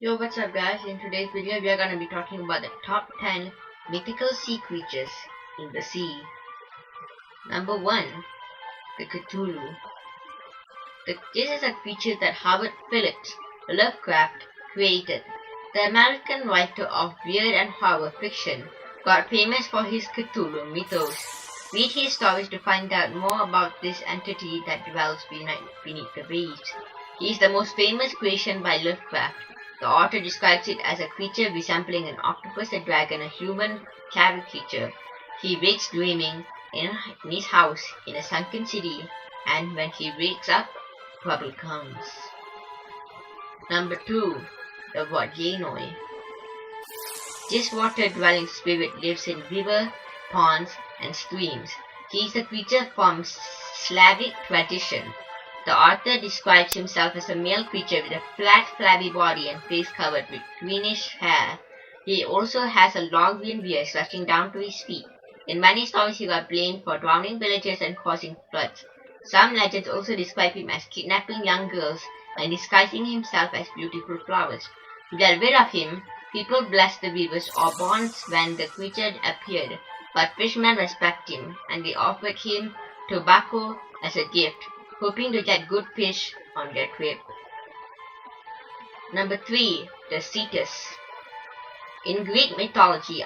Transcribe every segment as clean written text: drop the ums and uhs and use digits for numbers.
Yo, what's up guys? In today's video we are going to be talking about the top 10 mythical sea creatures in the sea. Number 1. The Katulo. This is a creature that Howard Phillips Lovecraft created. The American writer of weird and horror fiction got famous for his Cthulhu mythos. Read his stories to find out more about this entity that dwells beneath the waves. He is the most famous creation by Lovecraft. The author describes it as a creature resembling an octopus, a dragon, a human caricature. He wakes dreaming in his house in a sunken city, and when he wakes up, trouble comes. Number 2. The Whatgainoy. This water-dwelling spirit lives in rivers, ponds, and streams. He is a creature from Slavic tradition. The author describes himself as a male creature with a flat, flabby body and face covered with greenish hair. He also has a long green beard stretching down to his feet. In many stories, he got blamed for drowning villagers and causing floods. Some legends also describe him as kidnapping young girls and disguising himself as beautiful flowers. To get rid of him, people blessed the rivers or ponds when the creature appeared, but fishermen respect him, and they offered him tobacco as a gift, hoping to get good fish on their trip. Number 3. The Situs. In Greek mythology,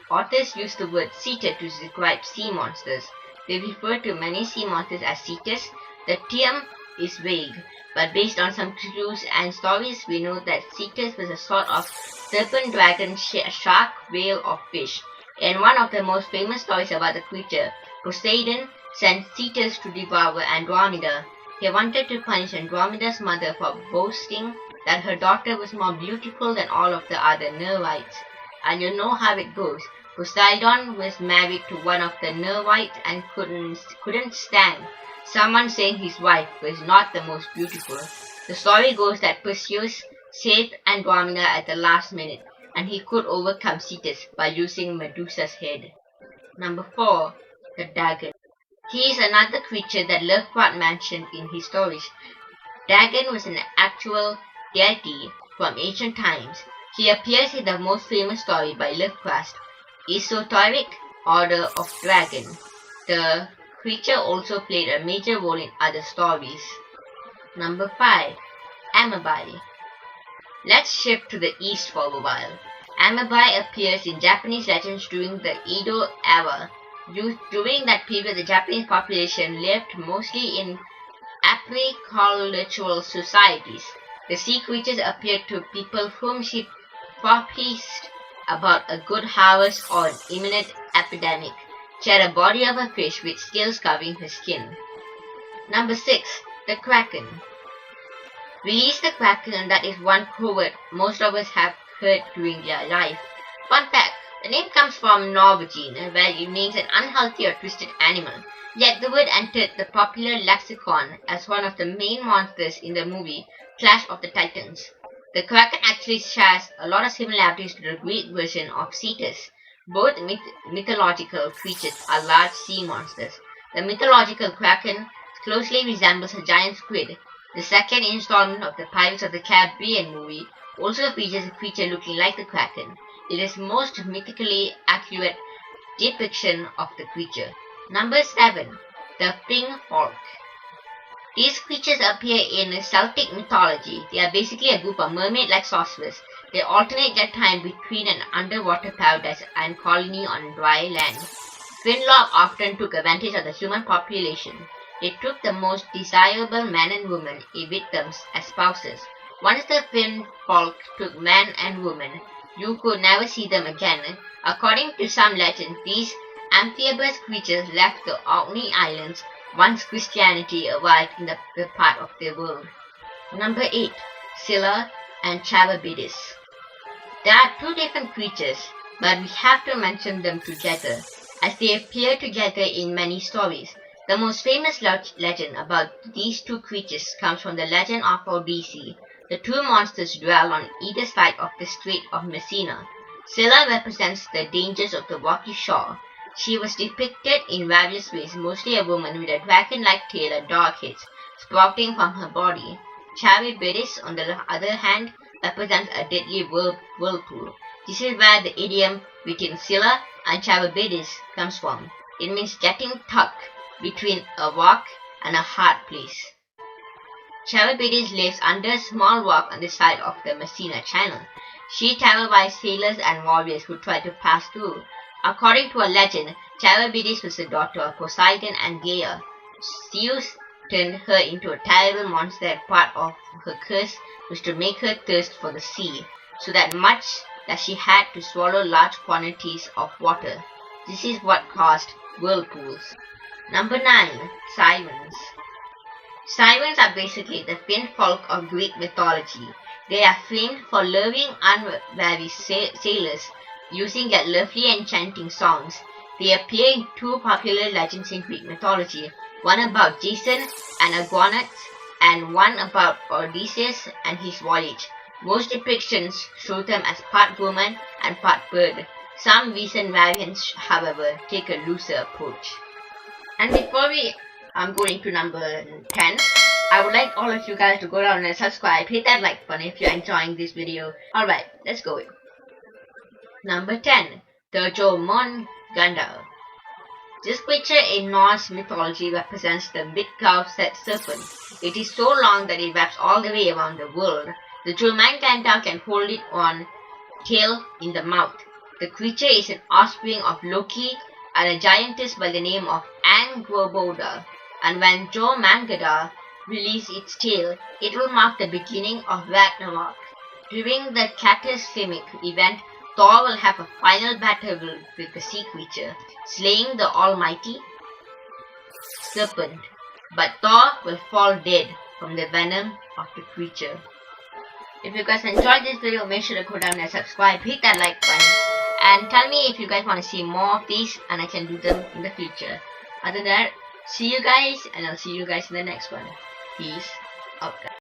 authors use the word Situs to describe sea monsters. They refer to many sea monsters as Situs. The term is vague, but based on some clues and stories, we know that Situs was a sort of serpent, dragon, shark, whale, or fish. In one of the most famous stories about the creature, Poseidon sent Situs to devour Andromeda. He wanted to punish Andromeda's mother for boasting that her daughter was more beautiful than all of the other Nereids. And you know how it goes. Poseidon was married to one of the Nereids and couldn't stand someone saying his wife was not the most beautiful. The story goes that Perseus saved Andromeda at the last minute, and he could overcome Situs by using Medusa's head. Number 4. The Dagger. He is another creature that Lovecraft mentioned in his stories. Dagon was an actual deity from ancient times. He appears in the most famous story by Lovecraft, Esoteric Order of Dragon. The creature also played a major role in other stories. Number 5. Amabai. Let's shift to the east for a while. Amabai appears in Japanese legends during the Edo era. During that period, the Japanese population lived mostly in agricultural societies. The sea creatures appeared to people whom she prophesied about a good harvest or an imminent epidemic. She had a body of a fish with scales covering her skin. Number 6. The Kraken. Release the Kraken, that is one word most of us have heard during their life. Fun fact. The name comes from Norwegian, where it means an unhealthy or twisted animal. Yet the word entered the popular lexicon as one of the main monsters in the movie Clash of the Titans. The Kraken actually shares a lot of similarities to the Greek version of Situs. Both mythological creatures are large sea monsters. The mythological Kraken closely resembles a giant squid. The second installment of the Pirates of the Caribbean movie also features a creature looking like the Kraken. It is most mythically accurate depiction of the creature. Number 7. The Fing Folk. These creatures appear in Celtic mythology. They are basically a group of mermaid-like sorcerers. They alternate their time between an underwater paradise and colony on dry land. Finlock often took advantage of the human population. They took the most desirable men and women with them as spouses. Once the Fing Folk took men and women, you could never see them again. According to some legends, these amphibious creatures left the Orkney Islands once Christianity arrived in the part of the world. Number 8. Cilla and Chava. There are two different creatures, but we have to mention them together, as they appear together in many stories. The most famous legend about these two creatures comes from the legend of Odyssey. The two monsters dwell on either side of the Strait of Messina. Cilla represents the dangers of the rocky shore. She was depicted in various ways, mostly a woman with a dragon-like tail and dark hairs sprouting from her body. Chava, on the other hand, represents a deadly whirlpool. This is where the idiom between cilla and Chava comes from. It means getting stuck between a rock and a hard place. Chava lives under a small rock on the side of the Messina Channel. She terrorized sailors and warriors who tried to pass through. According to a legend, Chava was the daughter of Poseidon and Gaia. Zeus turned her into a terrible monster, and part of her curse was to make her thirst for the sea, so much that she had to swallow large quantities of water. This is what caused whirlpools. Number 9. Sirens. Sirens are basically the fin folk of Greek mythology. They are famed for luring unwary sailors using their lovely enchanting songs. They appear in two popular legends in Greek mythology, one about Jason and Argonauts, and one about Odysseus and his voyage. Most depictions show them as part woman and part bird. Some recent variants, however, take a looser approach. And before we go into number 10, I would like all of you guys to go down and subscribe. Hit that like button if you're enjoying this video. Alright, let's go. Number 10. The Jormungandr. This creature in Norse mythology represents the big-caused serpent. It is so long that it wraps all the way around the world. The Jormungandr can hold its own tail in the mouth. The creature is an offspring of Loki and a giantess by the name of Angrboda. And when Jormungandr releases its tail, it will mark the beginning of Ragnarok. During the cataclysmic event, Thor will have a final battle with the sea creature, slaying the almighty serpent. But Thor will fall dead from the venom of the creature. If you guys enjoyed this video, make sure to go down and subscribe, hit that like button, and tell me if you guys want to see more of these and I can do them in the future. Other than that, see you guys, and I'll see you guys in the next one. Peace out, guys.